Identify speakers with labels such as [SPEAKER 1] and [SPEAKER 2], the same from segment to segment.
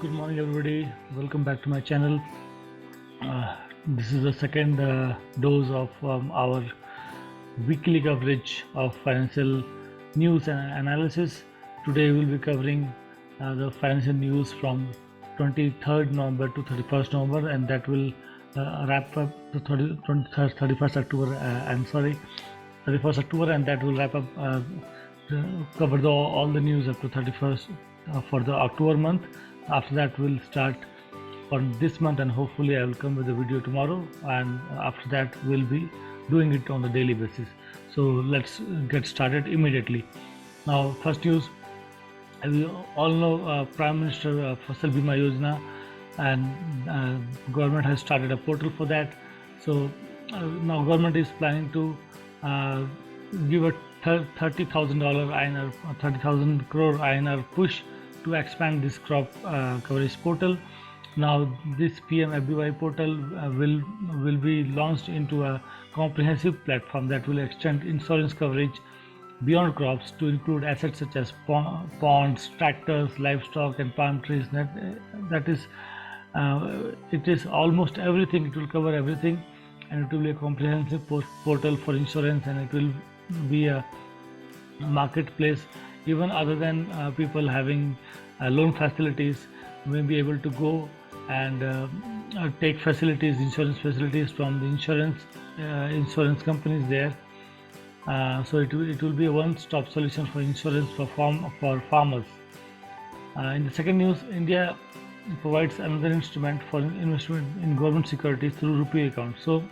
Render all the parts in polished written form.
[SPEAKER 1] Good morning, everybody. Welcome back to my channel. This is the second dose of our weekly coverage of financial news and analysis. Today, we'll be covering the financial news from 23rd November to 31st November, and that will wrap up the 31st October. 31st October, and that will wrap up cover all the news up to 31st for the October month. After that, we'll start for this month, and hopefully I will come with a video tomorrow, and after that we'll be doing it on a daily basis. So let's get started immediately. Now, first news, we all know Prime Minister Fasal Bima Yojana, and government has started a portal for that. So now government is planning to give a $30,000 INR, 30,000 crore INR push to expand this crop coverage portal. Now this Pmfby portal will be launched into a comprehensive platform that will extend insurance coverage beyond crops to include assets such as ponds, tractors, livestock, and palm trees. That is, it is almost everything. It will cover everything, and it will be a comprehensive portal for insurance, and it will be a marketplace. Even other than people having loan facilities may be able to go and take facilities, insurance facilities from the insurance companies there. So it will be a one-stop solution for insurance for farmers. In the second news, India provides another instrument for investment in government securities through rupee account. So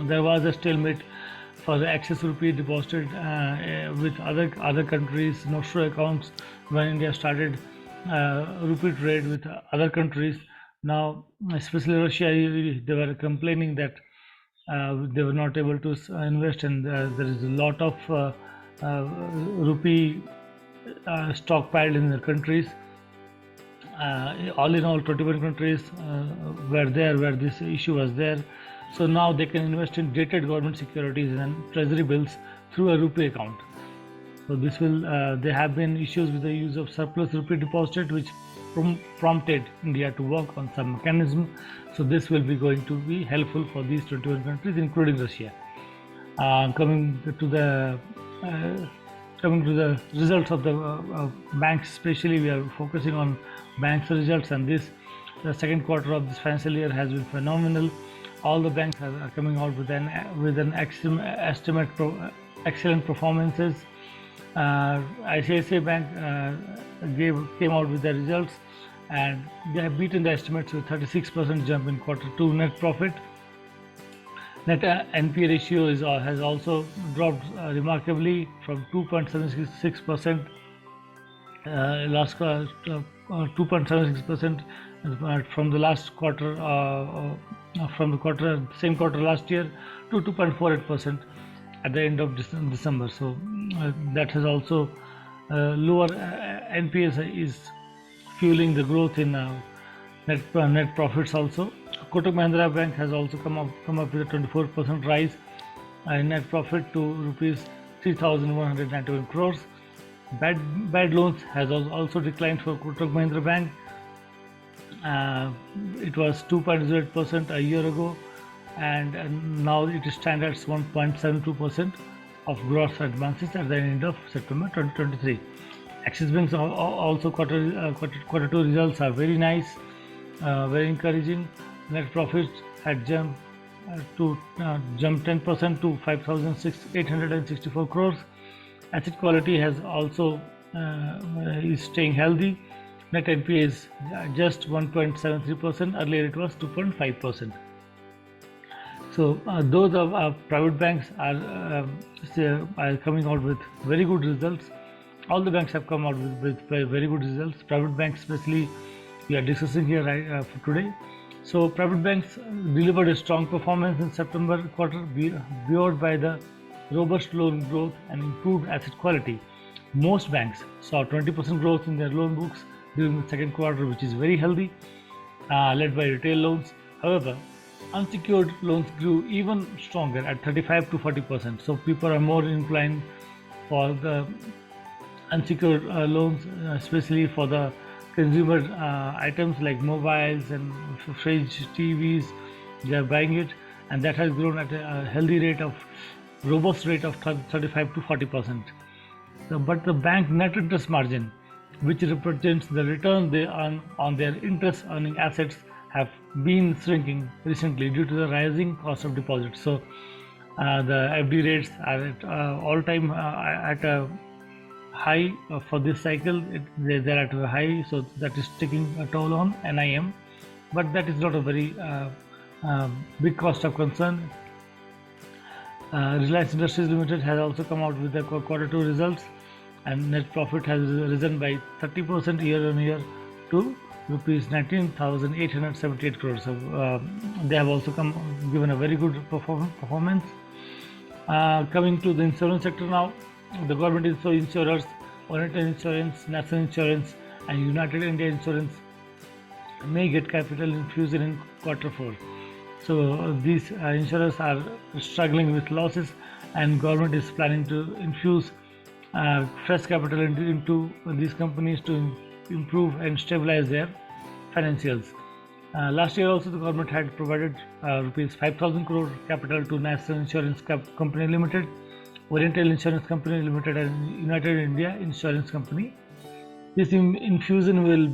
[SPEAKER 1] there was a stalemate for the excess rupee deposited with other countries' offshore accounts when India started rupee trade with other countries. Now, especially Russia, they were complaining that they were not able to invest, and there is a lot of rupee stockpiled in the countries. All in all, 21 countries were there where this issue was there. So now they can invest in dated government securities and treasury bills through a rupee account. So this will there have been issues with the use of surplus rupee deposited, which prompted India to work on some mechanism. So this will be going to be helpful for these 21 countries, including Russia. Coming to the results of the banks, especially we are focusing on banks results, and the second quarter of this financial year has been phenomenal. All the banks are coming out with an excellent performances. ICICI Bank came out with the results, and they have beaten the estimates with 36% jump in quarter 2 net profit. Net NPA ratio has also dropped remarkably from 2.76% last 2.76% from the last quarter, from the same quarter last year, to 2.48% at the end of December. So that has also lower NPS is fueling the growth in net profits also. Kotak Mahindra Bank has also come up with a 24% rise in net profit to rupees 3,191 crores. Bad loans has also declined for Kotak Mahindra Bank. It was 2.08% a year ago, and now it stands at 1.72% of gross advances at the end of September 2023. Axis Bank's also quarter 2 results are very nice, very encouraging. Net profits had jumped 10% to 5,864 crores. Asset quality has also is staying healthy. Net NPA is just 1.73%. Earlier it was 2.5%. So those of private banks are coming out with very good results. All the banks have come out with very good results. Private banks, especially, we are discussing here for today. So private banks delivered a strong performance in September quarter, buoyed by the robust loan growth and improved asset quality. Most banks saw 20% growth in their loan books during the second quarter, which is very healthy, led by retail loans. However, unsecured loans grew even stronger at 35 to 40%. So people are more inclined for the unsecured loans, especially for the consumer items like mobiles and fridge, TVs. They are buying it, and that has grown at a healthy rate of robust rate of 35 to 40%. So, but the bank net interest margin, which represents the return they earn on their interest earning assets, have been shrinking recently due to the rising cost of deposits. So the FD rates are at all time at a high for this cycle. They're at a high, so that is taking a toll on NIM, but that is not a very big cost of concern. Reliance Industries Limited has also come out with the quarter 2 results, and net profit has risen by 30% year on year to rupees 19,878 crores. So they have also given a very good performance. Coming to the insurance sector now, the government insurers, Oriental Insurance, National Insurance, and United India Insurance may get capital infusion in quarter 4. So these insurers are struggling with losses, and government is planning to infuse fresh capital into these companies to improve and stabilize their financials. Last year also the government had provided rupees 5,000 crore capital to National Insurance Company Limited, Oriental Insurance Company Limited, and United India Insurance Company. This infusion will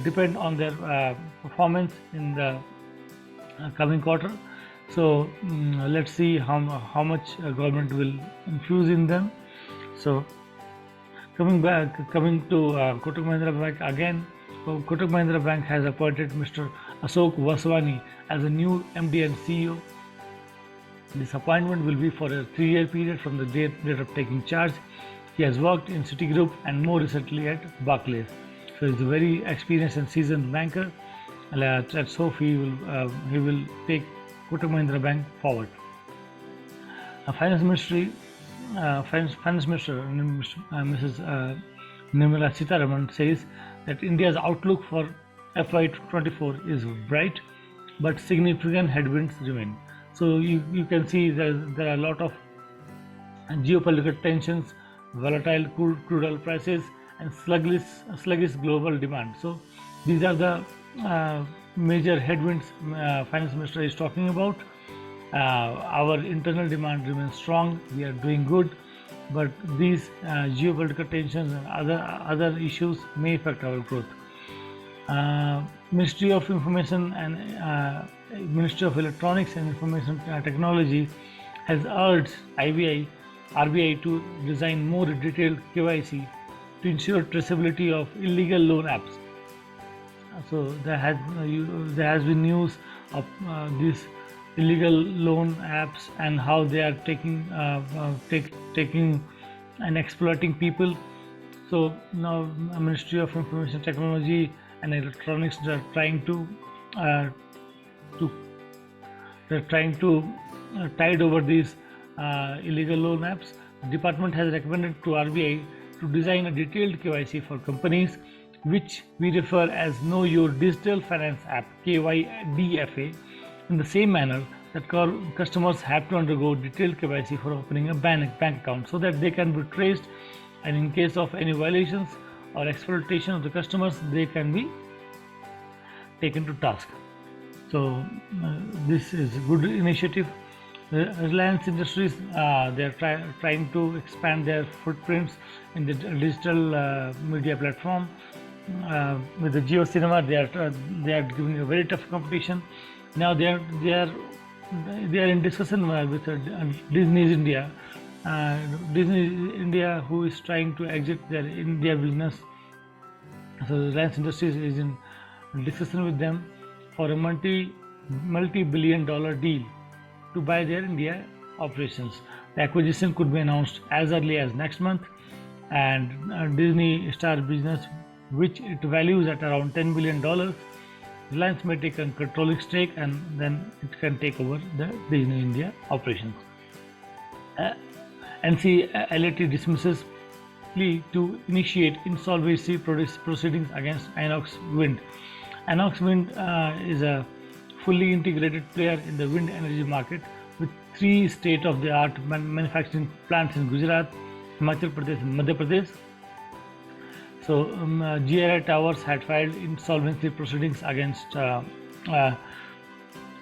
[SPEAKER 1] depend on their performance in the coming quarter. So let's see how much government will infuse in them. So coming to Kotak Mahindra Bank again. So Kotak Mahindra Bank has appointed Mr. Ashok Vaswani as a new MD and CEO. This appointment will be for a 3-year period from the date of taking charge. He has worked in Citigroup and more recently at Barclays. So he's a very experienced and seasoned banker. Let's hope he will take Kotak Mahindra Bank forward. Finance Minister Mrs. Nirmala Sitharaman says that India's outlook for FY24 is bright, but significant headwinds remain. So you can see there are a lot of geopolitical tensions, volatile crude oil prices, and sluggish global demand. So these are the major headwinds Finance Minister is talking about. Our internal demand remains strong. We are doing good, but these geopolitical tensions and other issues may affect our growth. Ministry of Information and Ministry of Electronics and Information Technology has urged RBI to design more detailed KYC to ensure traceability of illegal loan apps. So there has been news of these illegal loan apps and how they are taking and exploiting people. So now Ministry of Information Technology and Electronics are trying to tide over these illegal loan apps. The department has recommended to RBI to design a detailed KYC for companies, which we refer as Know Your Digital Finance App (KYDFA), in the same manner that customers have to undergo detailed KYC for opening a bank account, so that they can be traced, and in case of any violations or exploitation of the customers, they can be taken to task. So this is a good initiative. Reliance Industries, they are trying to expand their footprints in the digital media platform. With the Jio Cinema, they are giving a very tough competition. Now they are in discussion with Disney India. Disney India, who is trying to exit their India business. So Reliance Industries is in discussion with them for a multi-billion-dollar deal to buy their India operations. The acquisition could be announced as early as next month, and Disney Star business, which it values at around $10 billion, Reliance may take a controlling stake, and then it can take over the Disney India operations. NCLAT dismisses plea to initiate insolvency proceedings against Inox Wind. Inox Wind is a fully integrated player in the wind energy market with 3 state-of-the-art manufacturing plants in Gujarat, Himachal Pradesh, and Madhya Pradesh. So GRI Towers had filed insolvency proceedings against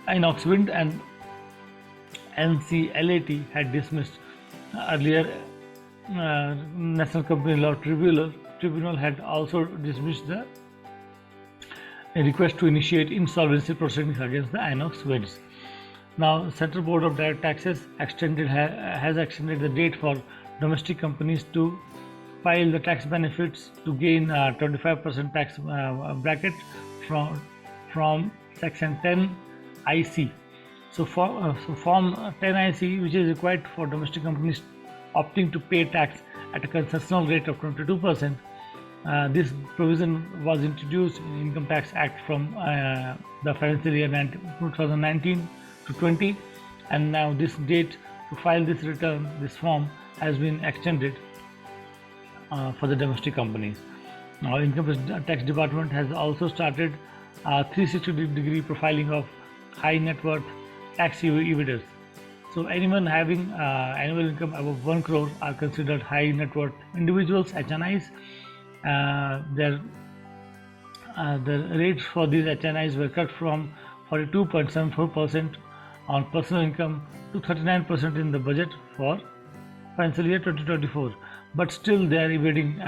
[SPEAKER 1] Inox Wind, and NCLAT had dismissed earlier. National Company Law Tribunal had also dismissed the request to initiate insolvency proceedings against the Inox Winds. Now, Central Board of Direct Taxes has extended the date for domestic companies to file the tax benefits to gain 25% tax bracket from Section 10 IC. So, Form 10 IC, which is required for domestic companies opting to pay tax at a concessional rate of 22%. This provision was introduced in Income Tax Act from the financial year 2019 to 20, and now this date to file this return, this form, has been extended for the domestic companies. Now, Income Tax Department has also started 360-degree profiling of high net worth tax evaders. So anyone having annual income above 1 crore are considered high net worth individuals, HNIs. The rates for these HNIs were cut from 42.74% on personal income to 39% in the budget for financial year 2024. But still they are evading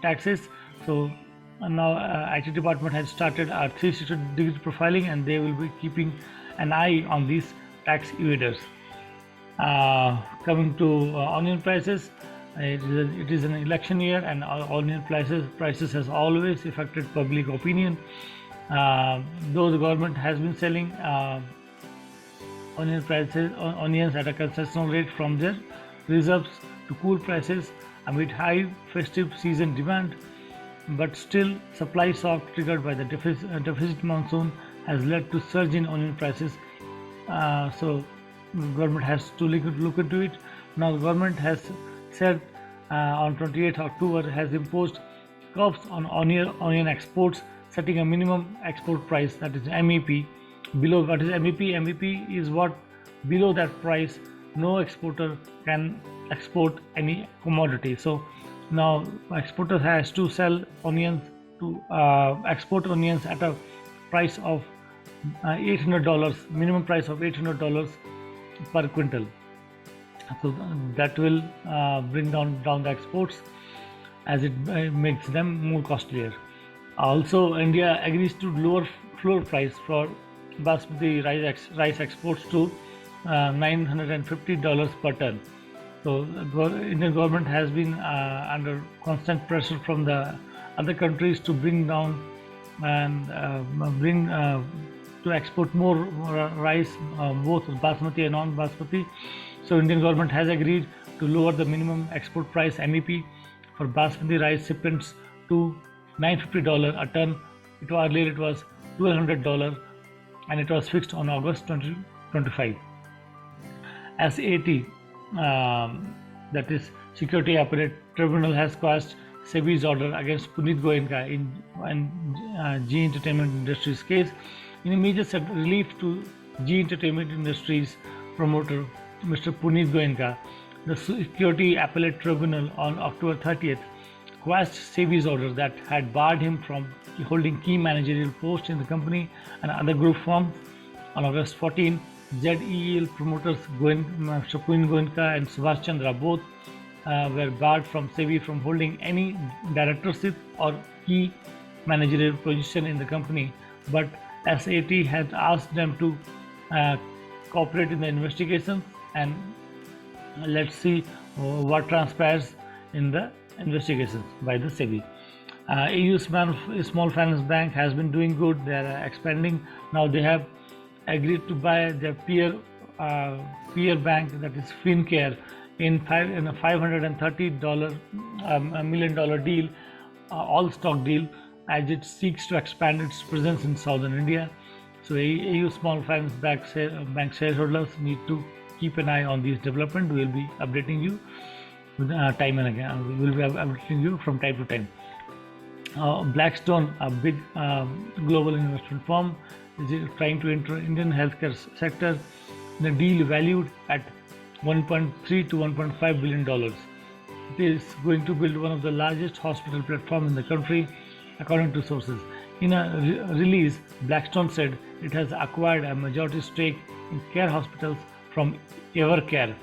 [SPEAKER 1] taxes. So now IT department has started our 360-degree profiling, and they will be keeping an eye on these tax evaders. Coming to onion prices, it is an election year, and onion prices has always affected public opinion. Though the government has been selling onions at a concessional rate from their reserves to cool prices amid high festive season demand, but still supply shock triggered by the deficit monsoon has led to surge in onion prices. So government has to look into it. Now the government has said on 28th October has imposed curbs on onion exports, setting a minimum export price, that is MEP, below. What is MEP? MEP is what below that price no exporter can export any commodity. So now exporter has to sell onions to export onions at a price of $800, minimum price of $800 per quintal. So that will bring down the exports, as it makes them more costlier. Also, India agrees to lower floor price for basmati rice exports to $950 per ton. So Indian government has been under constant pressure from the other countries to bring down and to export more rice, both basmati and non-basmati. So Indian government has agreed to lower the minimum export price MEP for basmati rice shipments to $950 a ton. Earlier it was $1,200, and it was fixed on August 2025. SAT, that is Security Appellate Tribunal, has quashed SEBI's order against Puneet Goenka in G Entertainment Industries case. In a major relief to G Entertainment Industries promoter Mr. Puneet Goenka, the Security Appellate Tribunal on October 30th quashed SEBI's order that had barred him from holding key managerial posts in the company and other group firms. On August 14, ZEL promoters Mr. Puneet Goenka and Subhash Chandra both were barred from SEBI from holding any directorship or key managerial position in the company, but SAT has asked them to cooperate in the investigations, and let's see what transpires in the investigations by the SEBI. EU Small Finance Bank has been doing good. They are expanding. Now they have agreed to buy their peer bank, that is FinCare, in a $530 million deal, all stock deal, as it seeks to expand its presence in southern India. So EU Small Finance Bank shareholders need to keep an eye on these developments. We will be updating you with time and again. We will be updating you from time to time. Blackstone, a big global investment firm, is trying to enter Indian healthcare sector in a deal valued at $1.3 to $1.5 billion. It is going to build one of the largest hospital platforms in the country, according to sources. In a release, Blackstone said it has acquired a majority stake in care hospitals from Evercare.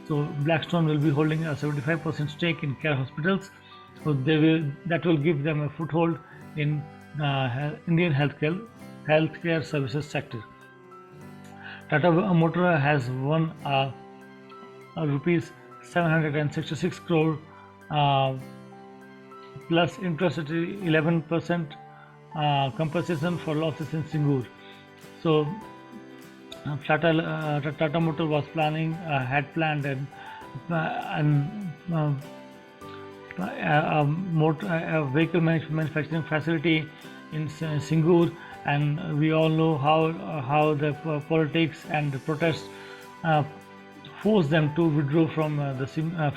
[SPEAKER 1] So Blackstone will be holding a 75% stake in care hospitals. So that will give them a foothold in Indian healthcare services sector. Tata Motor has won rupees 766 crore plus interest at 11% compensation for losses in Singur. So Tata Motor was had planned a vehicle manufacturing facility in Singur, and we all know how the politics and the protests forced them to withdraw from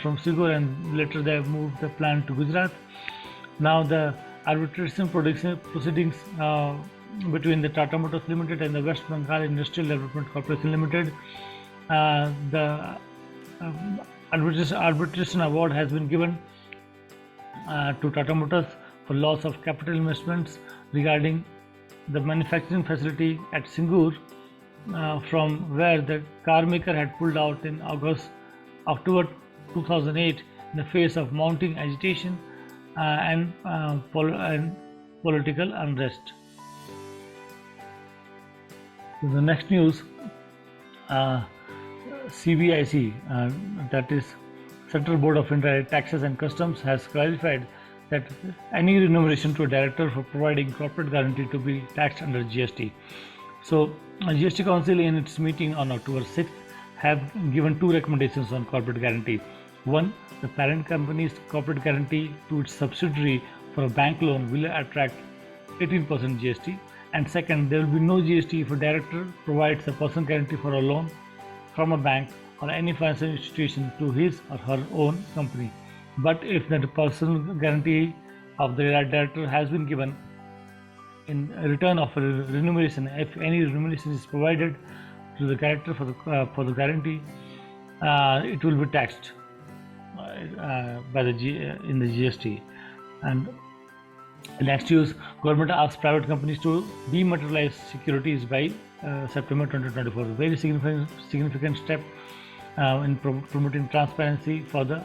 [SPEAKER 1] from Singur, and later they moved the plant to Gujarat. Now the arbitration proceedings between the Tata Motors Limited and the West Bengal Industrial Development Corporation Limited, the arbitration award has been given to Tata Motors for loss of capital investments regarding the manufacturing facility at Singur, from where the car maker had pulled out in October 2008 in the face of mounting agitation and political unrest. So the next news, CBIC, that is Central Board of Indirect Taxes and Customs, has clarified that any remuneration to a director for providing corporate guarantee to be taxed under GST. So GST Council in its meeting on October 6th have given two recommendations on corporate guarantee. One, the parent company's corporate guarantee to its subsidiary for a bank loan will attract 18% GST. And second, there will be no GST if a director provides a personal guarantee for a loan from a bank or any financial institution to his or her own company. But if the personal guarantee of the director has been given in return of a remuneration, if any remuneration is provided to the director for the guarantee, it will be taxed by in the GST. And next news, government asks private companies to dematerialize securities by September 2024. Very significant step in promoting transparency for the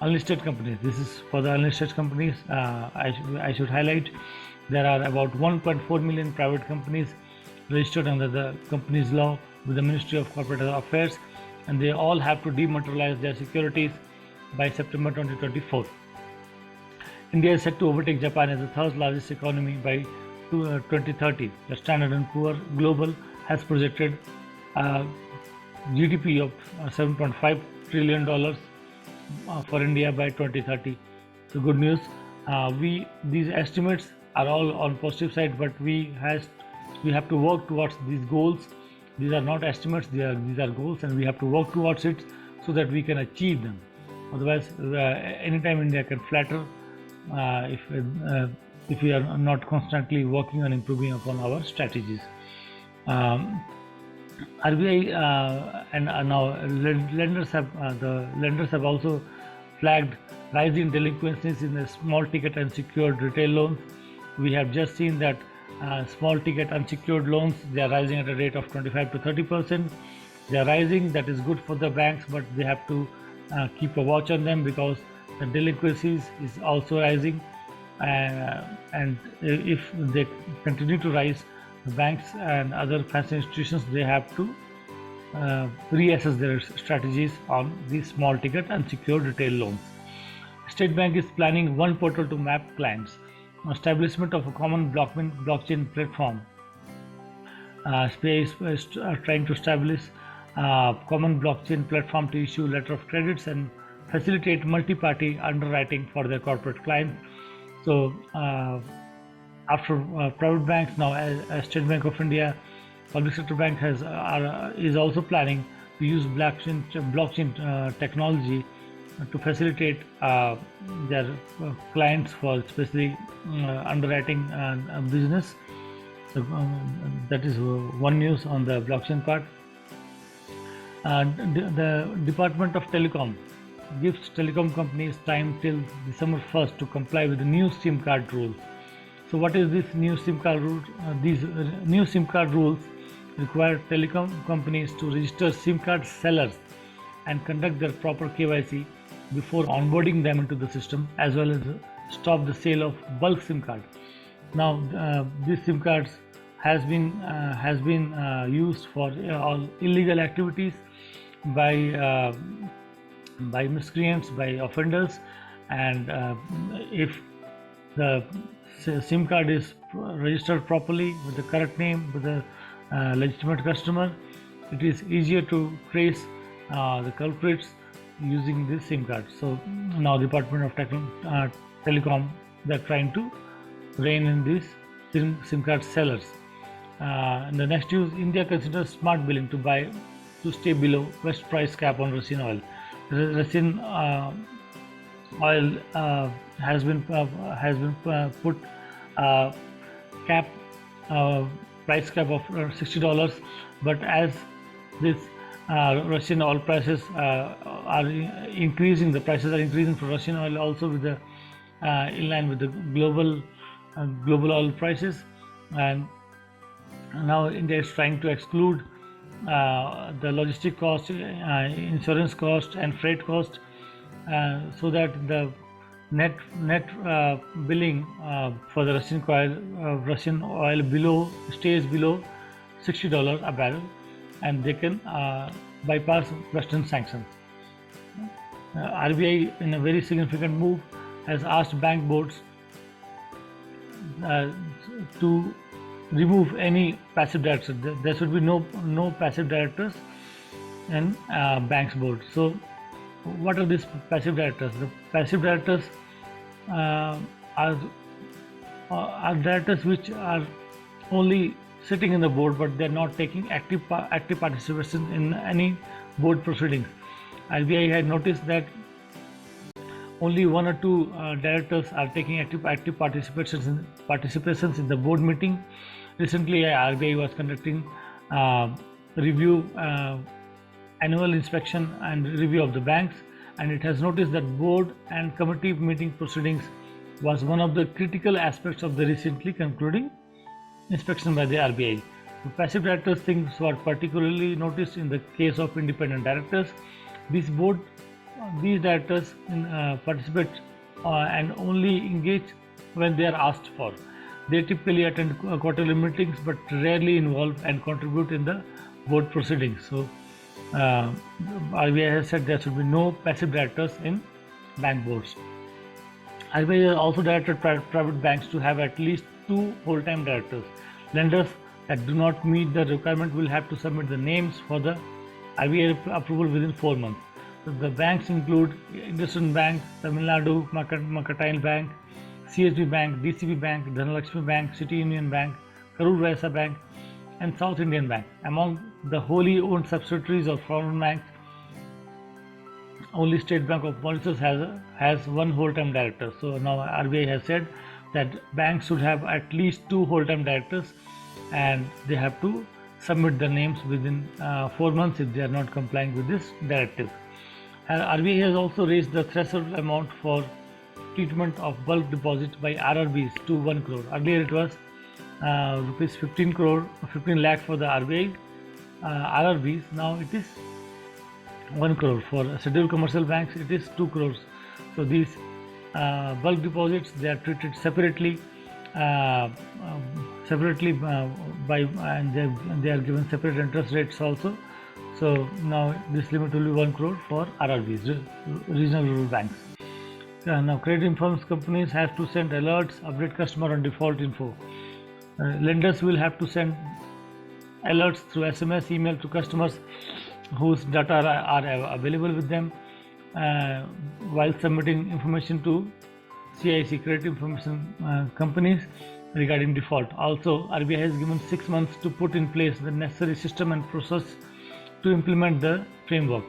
[SPEAKER 1] unlisted companies. This is for the unlisted companies. I should highlight there are about 1.4 million private companies registered under the Companies Law with the Ministry of Corporate Affairs, and they all have to dematerialize their securities by September 2024. India is set to overtake Japan as the third largest economy by 2030. The Standard & Poor Global has projected GDP of $7.5 trillion for India by 2030. So good news. These estimates are all on positive side, but we have to work towards these goals. These are not estimates; these are goals, and we have to work towards it so that we can achieve them. Otherwise, anytime India can flatter if we are not constantly working on improving upon our strategies. RBI and now lenders have also flagged rising delinquencies in the small ticket unsecured retail loans. We have just seen that small ticket unsecured loans, they are rising at a rate of 25 to 30%. They are rising. That is good for the banks, but they have to keep a watch on them because the delinquencies is also rising, and if they continue to rise, the banks and other financial institutions, they have to reassess their strategies on these small ticket unsecured retail loans. State Bank is planning one portal to map clients. Establishment of a common blockchain platform. SBI is trying to establish a common blockchain platform to issue letter of credits and facilitate multi-party underwriting for their corporate clients. So after private banks, now as State Bank of India, public sector bank is also planning to use blockchain technology to facilitate their clients for especially underwriting business. So that is one news on the blockchain part. The Department of Telecom gives telecom companies time till December 1st to comply with the new SIM card rules. So what is this new SIM card rule? These new SIM card rules require telecom companies to register SIM card sellers and conduct their proper KYC before onboarding them into the system, as well as stop the sale of bulk SIM cards. Now, these SIM cards has been used for all illegal activities by miscreants, by offenders, and if the SIM card is registered properly with the correct name, with the legitimate customer, it is easier to trace the culprits using this SIM card. So now Department of Telecom, they're trying to rein in these SIM card sellers. And the next is India considers smart billing to stay below West price cap on Russian oil. Russian oil has been put cap price cap of $60, but as this Russian oil prices are increasing, the prices are increasing for Russian oil also with the in line with the global oil prices, and now India is trying to exclude the logistic cost, insurance cost, and freight cost, so that the net billing for the Russian oil stays below $60 a barrel, and they can bypass Western sanctions. RBI, in a very significant move, has asked bank boards to remove any passive directors. There should be no passive directors in banks board. So what are these passive directors? The passive directors are directors which are only sitting in the board, but they're not taking active participation in any board proceedings. RBI had noticed that only one or two directors are taking active participations in the board meeting. Recently, RBI was conducting review, annual inspection and review of the banks, and it has noticed that board and committee meeting proceedings was one of the critical aspects of the recently concluding inspection by the RBI. The passive directors things were particularly noticed in the case of independent directors. These directors participate and only engage when they are asked for. They typically attend quarterly meetings but rarely involve and contribute in the board proceedings. So RBI has said there should be no passive directors in bank boards. RBI has also directed private banks to have at least 2 full-time directors. Lenders that do not meet the requirement will have to submit the names for the RBI approval within 4 months. So the banks include IndusInd Bank, Tamil Nadu Mercantile Bank, CSB Bank, DCB Bank, Dhanalakshmi Bank, City Union Bank, Karur Vysya Bank, and South Indian Bank. Among the wholly owned subsidiaries of foreign banks, only State Bank of Mauritius has 1 whole-time director. So now RBI has said that banks should have at least 2 whole-time directors, and they have to submit the names within 4 months if they are not complying with this directive. RBI has also raised the threshold amount for treatment of bulk deposits by RRBs to 1 crore. Earlier it was rupees 15 lakh for the RBI RRBs. Now it is 1 crore. For scheduled commercial banks it is 2 crores. So these bulk deposits, they are treated separately and they are given separate interest rates also. So now this limit will be 1 crore for RRBs, regional rural banks. Now credit informs companies have to send alerts, update customer on default info. Lenders will have to send alerts through SMS, email to customers whose data are available with them while submitting information to CICI credit information companies regarding default. Also, RBI has given 6 months to put in place the necessary system and process to implement the framework.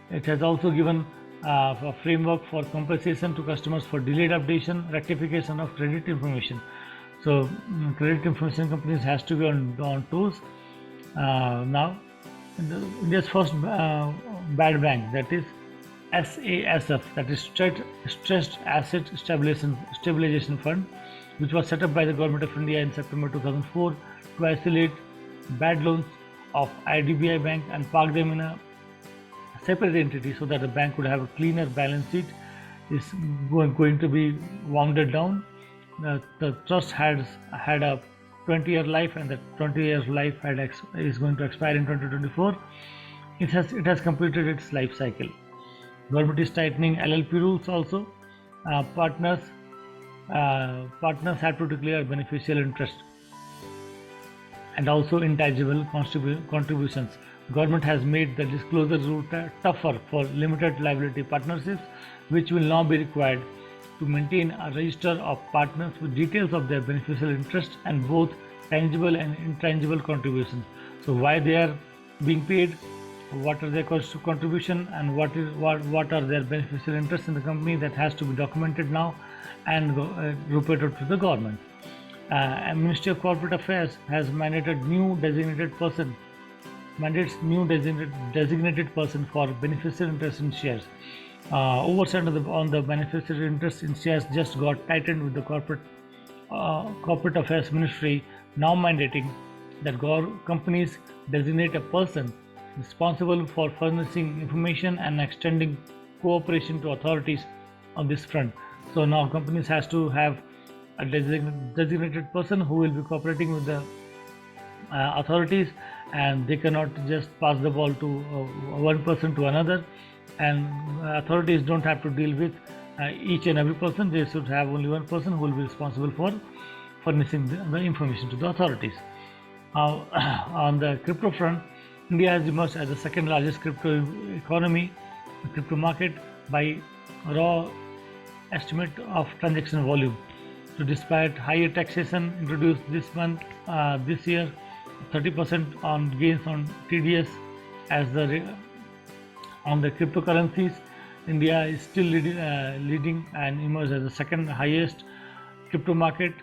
[SPEAKER 1] It has also given a framework for compensation to customers for delayed updation, rectification of credit information. So credit information companies has to be on toes. Now India's first bad bank, that is SASF, that is Stressed Asset Stabilization Fund, which was set up by the Government of India in September 2004 to isolate bad loans of IDBI Bank and park them in a separate entity so that the bank would have a cleaner balance sheet, is going to be wounded down. The trust had a 20-year life, and that 20 years life is going to expire in 2024. It has completed its life cycle. Government is tightening LLP rules also. Partners have to declare beneficial interest and also intangible contributions. Government has made the disclosure route tougher for limited liability partnerships, which will now be required to maintain a register of partners with details of their beneficial interest and both tangible and intangible contributions. So why they are being paid, what are their contribution, and what are their beneficial interests in the company, that has to be documented now and reported to the government. Ministry of Corporate Affairs has mandated new designated person for beneficial interest in shares. Oversight on the beneficial interest in shares just got tightened with the Corporate Affairs Ministry now mandating that companies designate a person responsible for furnishing information and extending cooperation to authorities on this front. So now companies has to have a designated person who will be cooperating with the authorities, and they cannot just pass the ball to one person to another, and authorities don't have to deal with each and every person. They should have only one person who will be responsible for furnishing the information to the authorities. On the crypto front, India has emerged as the second largest crypto economy, crypto market, by raw estimate of transaction volume. So despite higher taxation introduced this year, 30% on gains on TDS on the cryptocurrencies, India is still leading and emerged as the second highest crypto market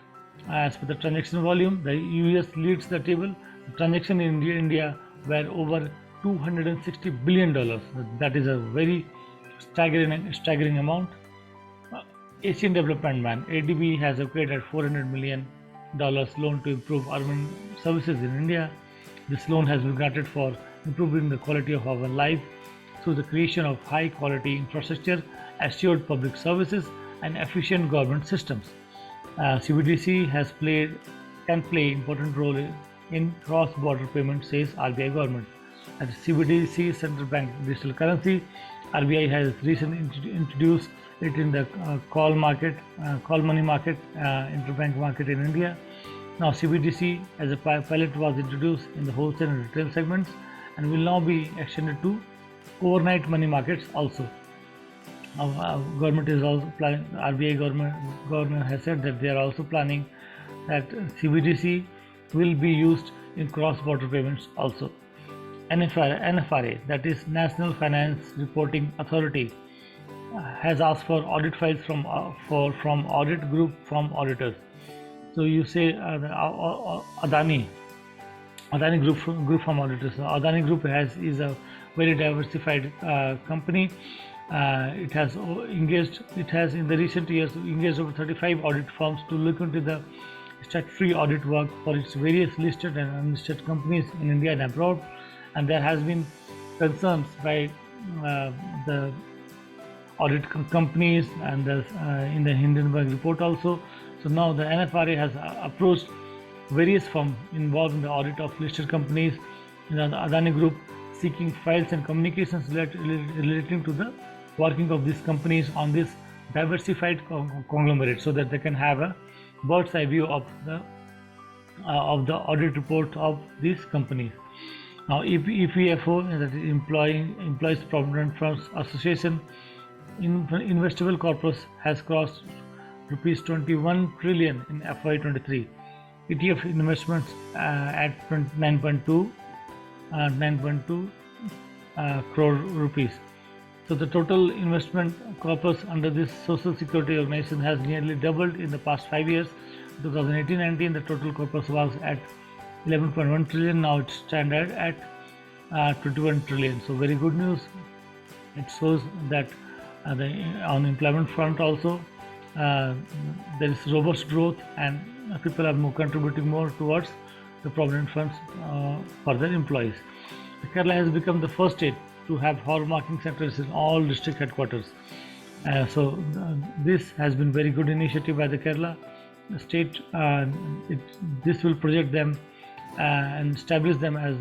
[SPEAKER 1] as per the transaction volume. The US leads the table. The transaction in India were over $260 billion. That is a very staggering amount. Asian Development Bank (ADB) has upgraded $400 million loan to improve urban services in India. This loan has been granted for improving the quality of our life through the creation of high quality infrastructure, assured public services, and efficient government systems. CBDC can play important role in cross-border payment, says RBI government. As CBDC central bank digital currency, RBI has recently introduced it in the call money market, interbank market in India. Now CBDC as a pilot was introduced in the wholesale and retail segments and will now be extended to overnight money markets also. Government is also planning. RBI governor has said that they are also planning that CBDC will be used in cross-border payments also. NFRA, that is National Finance Reporting Authority, has asked for audit files from audit group from auditors. So you say Adani group from auditors. Adani Group is a very diversified company. It has in the recent years engaged over 35 audit firms to look into the statutory audit work for its various listed and unlisted companies in India and abroad. And there has been concerns by the audit companies and in the Hindenburg report also. So now the NFRA has approached various firms involved in the audit of listed companies in the Adani Group, seeking files and communications relating to the working of these companies on this diversified conglomerate, so that they can have a bird's eye view of the audit report of these companies. Now, EPFO, that is Employees Provident Funds Association, investable corpus has crossed rupees 21 trillion in FY23. ETF investments at 9.2 crore rupees. So the total investment corpus under this social security organization has nearly doubled in the past 5 years. 2018-19, the total corpus was at 11.1 trillion. Now it's standard at 21 trillion. So very good news. It shows that on employment front also uh, there is robust growth, and people are more contributing more towards the provident funds for their employees. Kerala has become the first state to have hallmarking centers in all district headquarters. This has been very good initiative by the Kerala state. This will project them and establish them as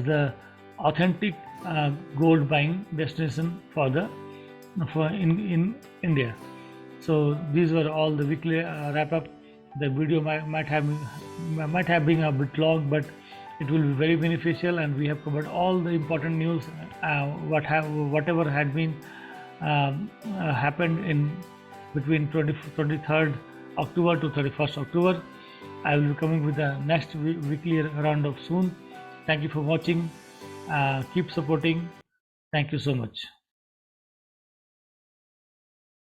[SPEAKER 1] the authentic gold buying destination for in India. So these were all the weekly wrap up. The video might have been a bit long, but it will be very beneficial, and we have covered all the important news. Whatever had been happened in between 23rd October to 31st October. I will be coming with the next weekly roundup soon. Thank you for watching. Keep supporting. Thank you so much.